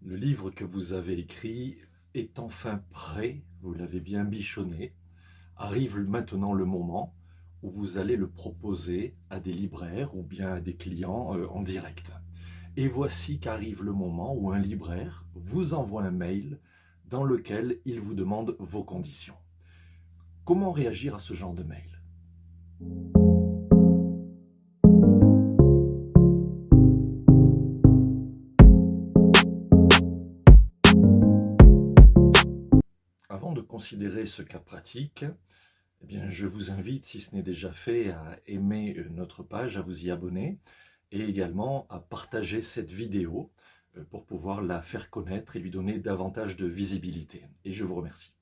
Le livre que vous avez écrit est enfin prêt, vous l'avez bien bichonné. Arrive maintenant le moment où vous allez le proposer à des libraires ou bien à des clients en direct. Et voici qu'arrive le moment où un libraire vous envoie un mail dans lequel il vous demande vos conditions. Comment réagir à ce genre de mail? Avant de considérer ce cas pratique, eh bien, je vous invite, si ce n'est déjà fait, à aimer notre page, à vous y abonner et également à partager cette vidéo pour pouvoir la faire connaître et lui donner davantage de visibilité. Et je vous remercie.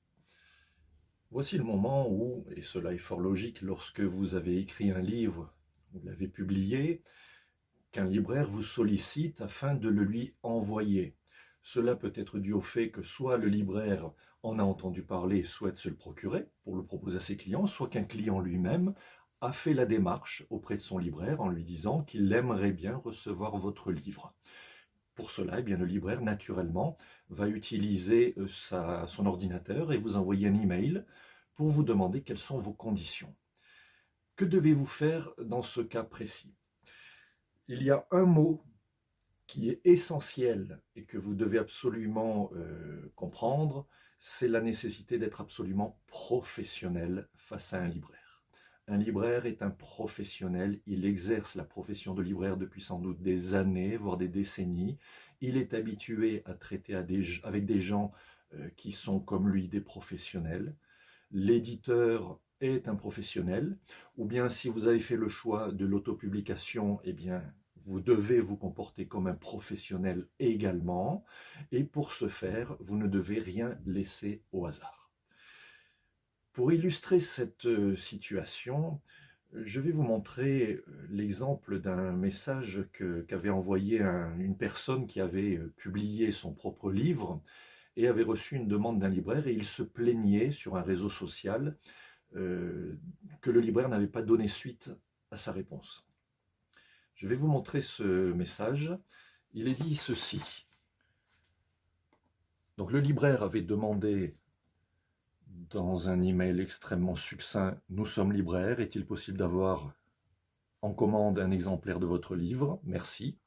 Voici le moment où, et cela est fort logique, lorsque vous avez écrit un livre, vous l'avez publié, qu'un libraire vous sollicite afin de le lui envoyer. Cela peut être dû au fait que soit le libraire en a entendu parler et souhaite se le procurer pour le proposer à ses clients, soit qu'un client lui-même a fait la démarche auprès de son libraire en lui disant qu'il aimerait bien recevoir votre livre. Pour cela, eh bien, le libraire, naturellement, va utiliser son ordinateur et vous envoyer un email pour vous demander quelles sont vos conditions. Que devez-vous faire dans ce cas précis? Il y a un mot qui est essentiel et que vous devez absolument comprendre, c'est la nécessité d'être absolument professionnel face à un libraire. Un libraire est un professionnel, il exerce la profession de libraire depuis sans doute des années, voire des décennies. Il est habitué à traiter avec des gens qui sont comme lui des professionnels. L'éditeur est un professionnel, ou bien si vous avez fait le choix de l'autopublication, eh bien, vous devez vous comporter comme un professionnel également, et pour ce faire, vous ne devez rien laisser au hasard. Pour illustrer cette situation, je vais vous montrer l'exemple d'un message qu'avait envoyé une personne qui avait publié son propre livre et avait reçu une demande d'un libraire, et il se plaignait sur un réseau social que le libraire n'avait pas donné suite à sa réponse. Je vais vous montrer ce message. Il est dit ceci. Donc le libraire avait demandé dans un email extrêmement succinct « Nous sommes libraires, est-il possible d'avoir en commande un exemplaire de votre livre? Merci ».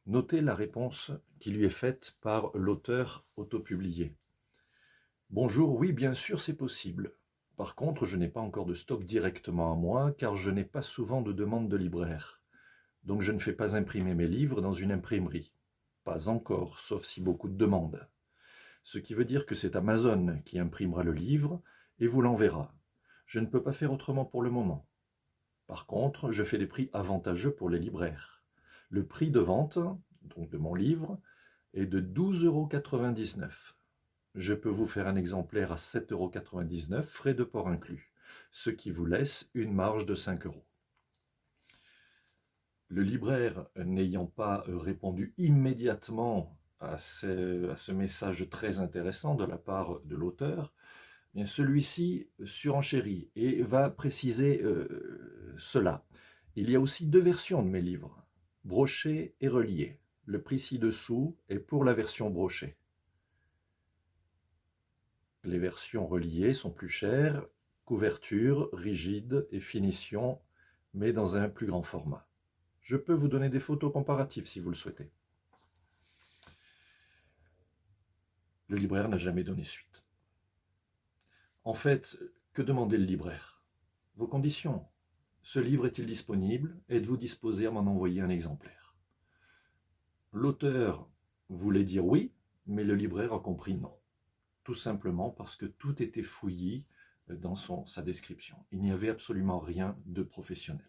Notez la réponse qui lui est faite par l'auteur autopublié. Bonjour, oui, bien sûr, c'est possible. Par contre, je n'ai pas encore de stock directement à moi, car je n'ai pas souvent de demande de libraire. Donc je ne fais pas imprimer mes livres dans une imprimerie. Pas encore, sauf si beaucoup de demandes. Ce qui veut dire que c'est Amazon qui imprimera le livre et vous l'enverra. Je ne peux pas faire autrement pour le moment. Par contre, je fais des prix avantageux pour les libraires. Le prix de vente, donc de mon livre, est de 12,99 €. Je peux vous faire un exemplaire à 7,99 €, frais de port inclus, ce qui vous laisse une marge de 5 €. Le libraire, n'ayant pas répondu immédiatement à ce message très intéressant de la part de l'auteur, celui-ci surenchérit et va préciser cela. Il y a aussi 2 versions de mes livres, broché et relié. Le prix ci-dessous est pour la version brochée. Les versions reliées sont plus chères, couverture, rigide et finition, mais dans un plus grand format. Je peux vous donner des photos comparatives si vous le souhaitez. Le libraire n'a jamais donné suite. En fait, que demandait le libraire? Vos conditions. Ce livre est-il disponible? Êtes-vous disposé à m'en envoyer un exemplaire? L'auteur voulait dire oui, mais le libraire a compris non. Tout simplement parce que tout était fouillis dans sa description. Il n'y avait absolument rien de professionnel.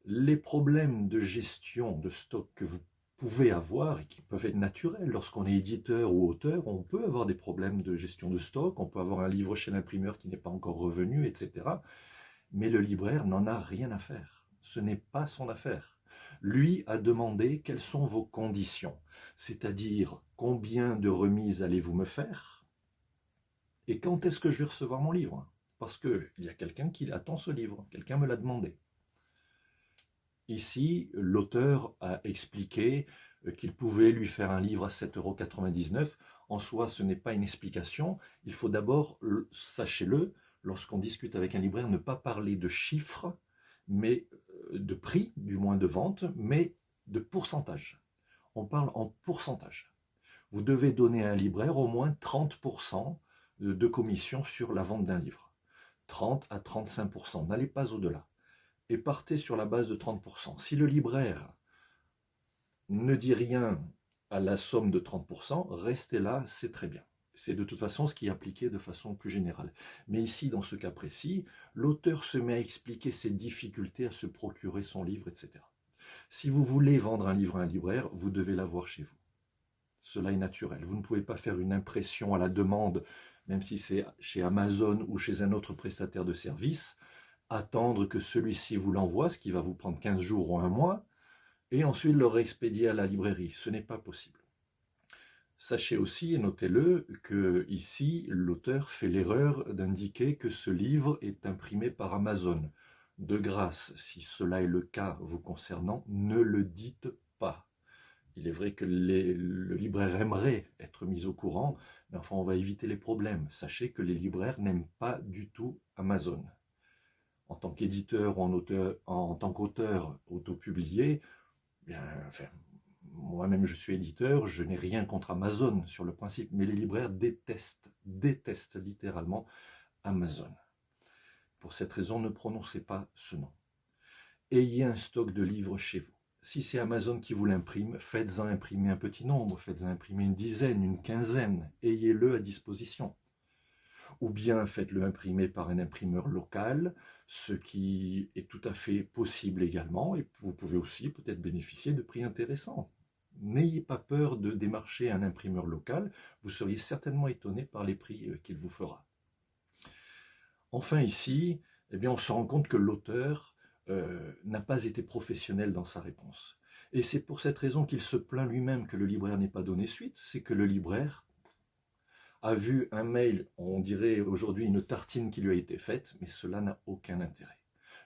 Les problèmes de gestion de stock que vous pouvez avoir et qui peuvent être naturels lorsqu'on est éditeur ou auteur, on peut avoir des problèmes de gestion de stock, on peut avoir un livre chez l'imprimeur qui n'est pas encore revenu, etc. Mais le libraire n'en a rien à faire. Ce n'est pas son affaire. Lui a demandé quelles sont vos conditions, c'est-à-dire combien de remises allez-vous me faire et quand est-ce que je vais recevoir mon livre, parce qu'il y a quelqu'un qui attend ce livre, quelqu'un me l'a demandé. Ici, l'auteur a expliqué qu'il pouvait lui faire un livre à 7,99 €. En soi, ce n'est pas une explication. Il faut d'abord, sachez-le, lorsqu'on discute avec un libraire, ne pas parler de chiffres, mais de prix, du moins de vente, mais de pourcentage. On parle en pourcentage. Vous devez donner à un libraire au moins 30% de commission sur la vente d'un livre. 30 à 35%, n'allez pas au-delà. Et partez sur la base de 30%. Si le libraire ne dit rien à la somme de 30%, restez là, c'est très bien. C'est de toute façon ce qui est appliqué de façon plus générale. Mais ici, dans ce cas précis, l'auteur se met à expliquer ses difficultés à se procurer son livre, etc. Si vous voulez vendre un livre à un libraire, vous devez l'avoir chez vous. Cela est naturel. Vous ne pouvez pas faire une impression à la demande, même si c'est chez Amazon ou chez un autre prestataire de service, attendre que celui-ci vous l'envoie, ce qui va vous prendre 15 jours ou un mois, et ensuite le réexpédier à la librairie. Ce n'est pas possible. Sachez aussi, et notez-le, que ici, l'auteur fait l'erreur d'indiquer que ce livre est imprimé par Amazon. De grâce, si cela est le cas vous concernant, ne le dites pas. Il est vrai que le libraire aimerait être mis au courant, mais enfin on va éviter les problèmes. Sachez que les libraires n'aiment pas du tout Amazon. En tant qu'éditeur ou en tant qu'auteur autopublié, bien, enfin, moi-même je suis éditeur, je n'ai rien contre Amazon sur le principe, mais les libraires détestent littéralement Amazon. Pour cette raison, ne prononcez pas ce nom. Ayez un stock de livres chez vous. Si c'est Amazon qui vous l'imprime, faites-en imprimer un petit nombre, faites-en imprimer une dizaine, une quinzaine, ayez-le à disposition. Ou bien faites-le imprimer par un imprimeur local, ce qui est tout à fait possible également, et vous pouvez aussi peut-être bénéficier de prix intéressants. N'ayez pas peur de démarcher un imprimeur local, vous seriez certainement étonné par les prix qu'il vous fera. Enfin ici, eh bien, on se rend compte que l'auteur n'a pas été professionnel dans sa réponse. Et c'est pour cette raison qu'il se plaint lui-même que le libraire n'ait pas donné suite, c'est que le libraire a vu un mail, on dirait aujourd'hui une tartine qui lui a été faite, mais cela n'a aucun intérêt.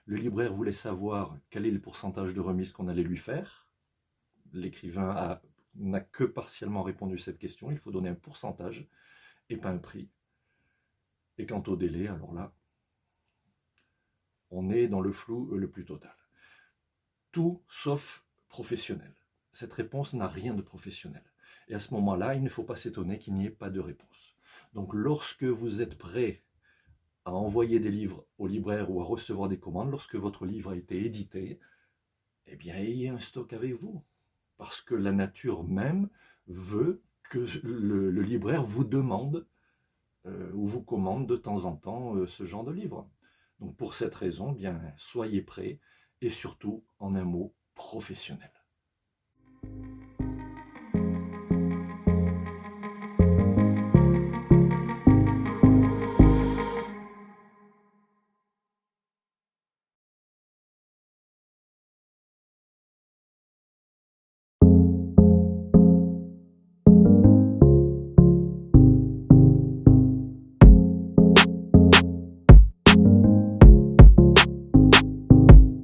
Le libraire voulait savoir quel est le pourcentage de remise qu'on allait lui faire. L'écrivain n'a que partiellement répondu à cette question, il faut donner un pourcentage et pas un prix. Et quant au délai, alors là, on est dans le flou le plus total. Tout sauf professionnel. Cette réponse n'a rien de professionnel. Et à ce moment-là, il ne faut pas s'étonner qu'il n'y ait pas de réponse. Donc lorsque vous êtes prêt à envoyer des livres au libraire ou à recevoir des commandes, lorsque votre livre a été édité, eh bien ayez un stock avec vous. Parce que la nature même veut que le libraire vous demande ou vous commande de temps en temps ce genre de livre. Donc pour cette raison, bien, soyez prêts et surtout, en un mot, professionnel.